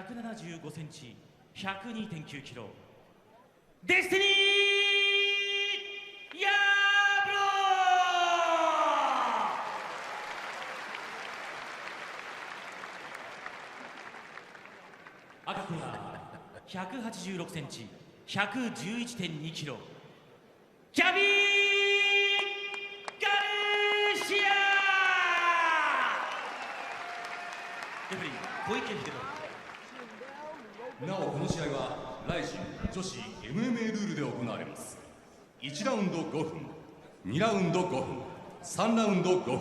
175センチ、102.9キロ。デスティニーヤーブロー。赤コーナー186センチ、111.2キロ。ギャビーガルシア。レフェリー小池秀則。なおこの試合はライジン女子 MMA ルールで行われます。1ラウンド5分、2ラウンド5分、3ラウンド5分、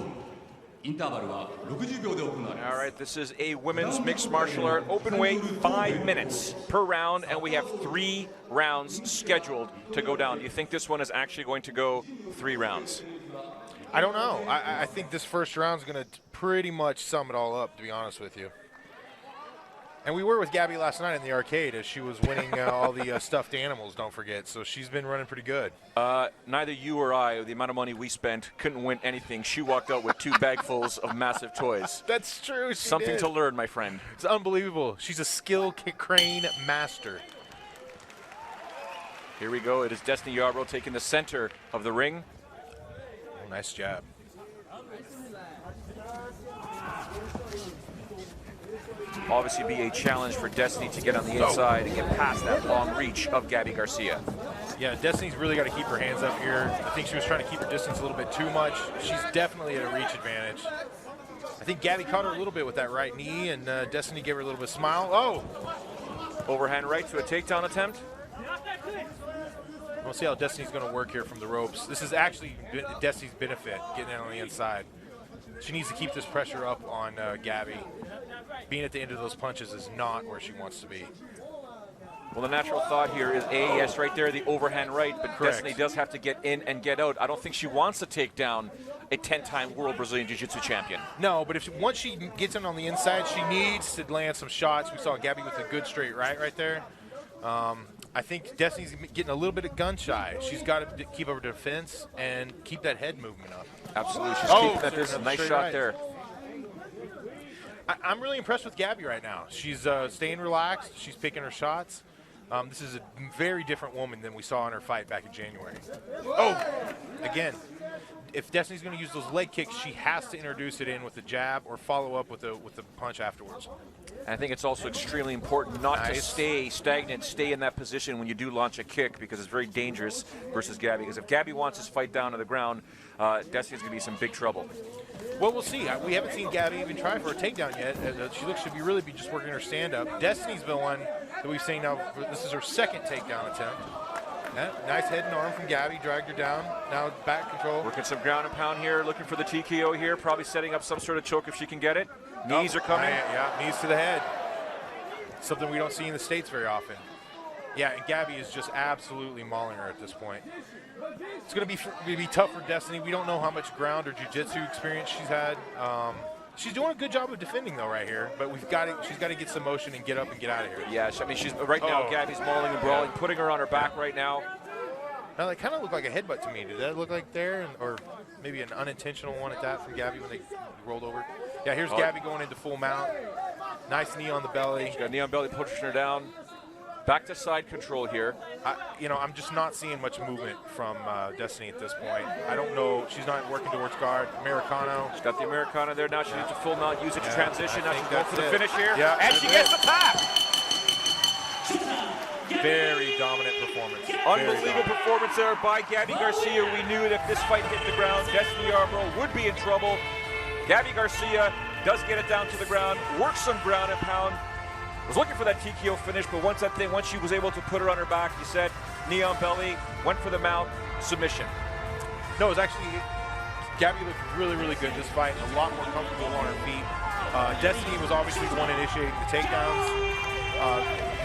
インターバルは60秒で行われます。 All right, this is a women's mixed martial art open weight, 5 minutes per round, and we have 3 rounds scheduled to go down. Do you think this one is actually going to go 3 rounds? I don't know. I think this first round is going to pretty much sum it all up, to be honest with you. And we were with Gabi last night in the arcade as she was winning all the stuffed animals, don't forget. So she's been running pretty good. Neither you or I, the amount of money we spent, couldn't win anything. She walked out with 2 bagfuls of massive toys. That's true. Something to learn, my friend. It's unbelievable. She's a skill crane master. Here we go. It is Destanie Yarbrough taking the center of the ring. Oh, nice jab. Obviously be a challenge for Destanie to get on the inside and get past that long reach of Gabi Garcia. Yeah, Destiny's really got to keep her hands up here. I think she was trying to keep her distance a little bit too much. She's definitely at a reach advantage. I think Gabi caught her a little bit with that right knee, and Destanie gave her a little bit of smile. Oh! Overhand right to a takedown attempt. We'll see how Destiny's going to work here from the ropes. This is actually Destiny's benefit, getting in on the inside. She needs to keep this pressure up on Gabi. Being at the end of those punches is not where she wants to be. Well, the natural thought here is, yes, right there, the overhand right, but Correct. Destanie does have to get in and get out. I don't think she wants to take down a 10-time world Brazilian Jiu-Jitsu champion. No, but once she gets in on the inside, she needs to land some shots. We saw Gabi with a good straight right there. I think Destiny's getting a little bit of gun shy. She's got to keep up her defense and keep that head movement up. Absolutely, she's keeping that distance. Nice shot right there. I'm really impressed with Gabi right now. She's staying relaxed. She's picking her shots. This is a very different woman than we saw in her fight back in January. Oh, again, if Destiny's going to use those leg kicks, she has to introduce it in with the jab or follow up with the punch afterwards. And I think it's also extremely important not to stay stagnant, stay in that position when you do launch a kick, because it's very dangerous versus Gabi. Because if Gabi wants this fight down to the ground, Destiny's going to be in some big trouble. Well, we'll see. We haven't seen Gabi even try for a takedown yet. She looks to really be just working her stand-up. Destiny's the one that we've seen now. This is her second takedown attempt. Yeah, nice head and arm from Gabi, dragged her down. Now back control. Working some ground and pound here, looking for the TKO here, probably setting up some sort of choke if she can get it. Knees are coming. Yeah, knees to the head. Something we don't see in the States very often. Yeah, and Gabi is just absolutely mauling her at this point. It's going to be tough for Destiny. We don't know how much ground or jiu-jitsu experience she's had. She's doing a good job of defending though right here, but she's got to get some motion and get up and get out of here. Yeah, I mean she's right now. Gabi's mauling and brawling, putting her on her back right now. Now that kind of looked like a headbutt to me. Did that look like there, or maybe an unintentional one at that from Gabi when they rolled over? Yeah, here's Gabi going into full mount. Nice knee on the belly. She's got a knee on belly, pushing her down. Back to side control here. I'm just not seeing much movement from Destiny at this point. I don't know. She's not working towards guard. Americano. She's got the Americano there. Now she needs to full mount, use it to transition. Now she's going for the finish here. Yeah, and she gets the tap. Very dominant performance. Unbelievable performance there by Gabi Garcia. We knew that if this fight hit the ground, Destanie Yarbrough would be in trouble. Gabi Garcia does get it down to the ground, works some ground and pound. Was looking for that TKO finish, but once she was able to put her on her back, you said, knee on belly, went for the mount, submission. No, it was actually, Gabi looked really, really good this fight, a lot more comfortable on her feet. Destiny was obviously the one initiating the takedowns.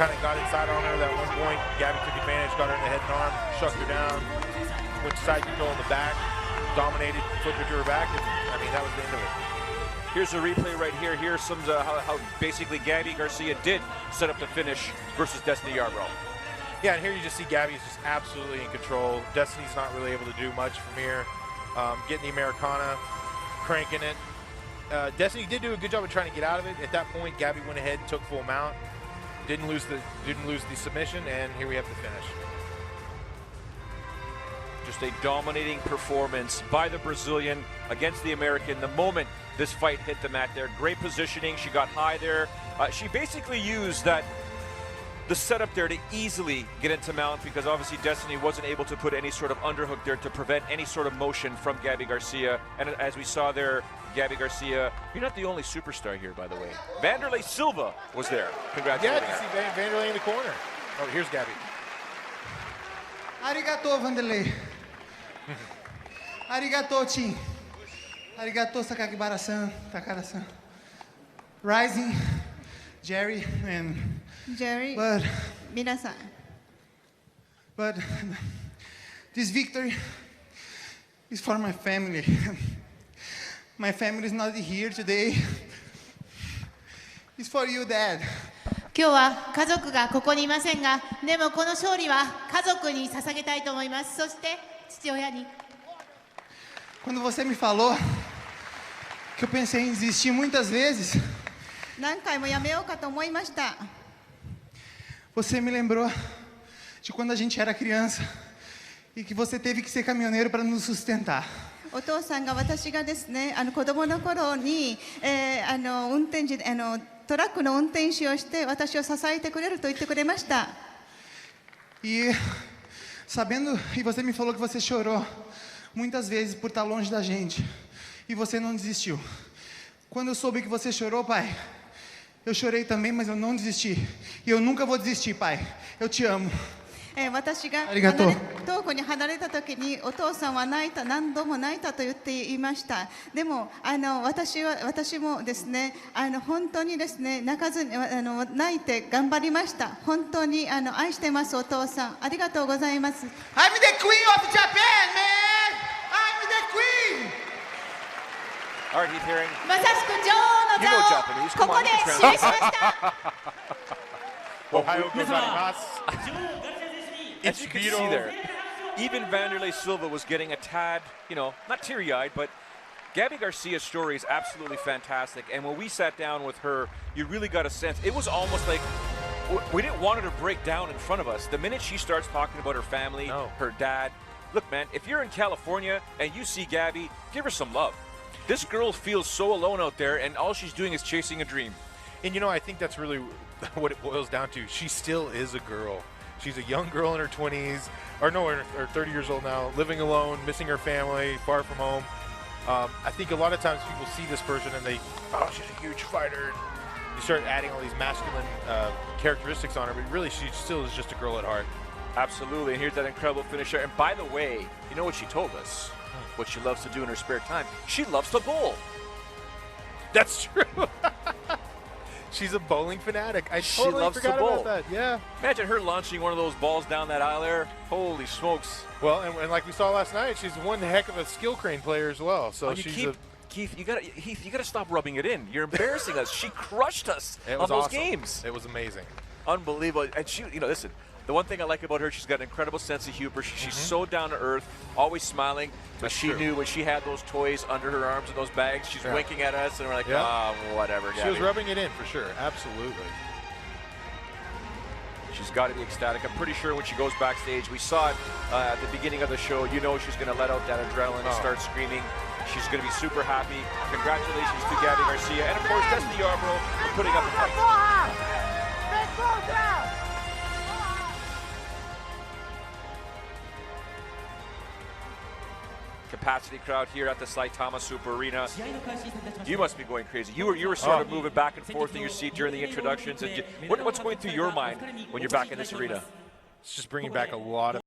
Kind of got inside on her at one point. Gabi took advantage, got her in the head and arm, shucked her down, went side control in the back, dominated, flipped her to her back, and I mean, that was the end of it. Here's a replay right here. Here's some how basically Gabi Garcia did set up the finish versus Destanie Yarbrough. Yeah, and here you just see Gabi is just absolutely in control. Destiny's not really able to do much from here. Getting the Americana, cranking it. Destiny did do a good job of trying to get out of it. At that point, Gabi went ahead and took full mount. didn't lose the submission, and here we have the finish. Just a dominating performance by the Brazilian against the American. The moment this fight hit the mat there, great positioning. She got high there. She basically used the setup there to easily get into mount, because obviously Destiny wasn't able to put any sort of underhook there to prevent any sort of motion from Gabi Garcia. And as we saw there, Gabi Garcia, you're not the only superstar here, by the way. Vanderlei Silva was there. Congratulations. Yeah, you see Vanderlei in the corner. Oh, here's Gabi. Arigato, Vanderlei. Arigato, Team. Arigato, Sakakibara-san, Takara-san. Rising, Jerry, and... Jerry, But 皆さん、 But this victory is for my family. My family is not here today. It's for you, Dad. 今日は家族がここにいませんが、でもこの勝利は家族に捧げたいと思います。そして父親に。 Quando você me falou que eu pensei em desistir muitas vezes, 何回もやめようかと思いました。 você me lembrou de quando a gente era criança e que você teve que ser caminhoneiro para nos sustentar. お父さんが私がですね、子供の頃に、運転時トラックの運転手をして私を支えてくれると言ってくれました。 E sabendo, e você me falou que você chorou muitas vezes por estar longe da gente e você não desistiu. Quando eu soube que você chorou, pai, eu chorei também, mas eu não desisti. E eu nunca vou desistir, pai. Eu te amo. 私が遠くに離れた時にお父さんは泣いた、何度も泣いたと言っていました。でも私もですね、本当にですね、泣かずに泣いて頑張りました。本当に愛してますお父さん。ありがとうございます。 I'm the queen of Japan, man! I'm the queen! All right, Heath Herring. まさしく女王の座をここで示しました。 Ohio gozaimasu. As you can see there, even Vanderlei Silva was getting a tad, not teary-eyed, but Gabi Garcia's story is absolutely fantastic. And when we sat down with her, you really got a sense. It was almost like we didn't want her to break down in front of us. The minute she starts talking about her family, her dad, look, man, if you're in California and you see Gabi, give her some love. This girl feels so alone out there, and all she's doing is chasing a dream. And I think that's really what it boils down to. She still is a girl. She's a young girl in her 20s, or 30 years old now, living alone, missing her family, far from home. I think a lot of times people see this person and she's a huge fighter. You start adding all these masculine characteristics on her, but really she still is just a girl at heart. Absolutely, and here's that incredible finisher. And by the way, you know what she told us? What she loves to do in her spare time? She loves to bowl. That's true. She's a bowling fanatic. I totally forgot about that. Yeah. Imagine her launching one of those balls down that aisle there. Holy smokes. Well, and like we saw last night, she's one heck of a skill crane player as well. So Keith, you gotta stop rubbing it in. You're embarrassing us. She crushed us on those games. It was amazing. Unbelievable. And she, listen, the one thing I like about her, she's got an incredible sense of humor. She's so down to earth, always smiling. But she knew when she had those toys under her arms and those bags, she's winking at us, and we're like, whatever. She was rubbing it in for sure. Absolutely. She's got to be ecstatic. I'm pretty sure when she goes backstage, we saw it at the beginning of the show, she's going to let out that adrenaline and start screaming. She's going to be super happy. Congratulations to Gabi Garcia. And of course, Destanie Yarbrough for putting up a fight. Capacity crowd here at the Saitama Super Arena. You must be going crazy. You were sort of moving back and forth in your seat during the introductions. And what's going through your mind when you're back in this arena? It's just bringing back a lot of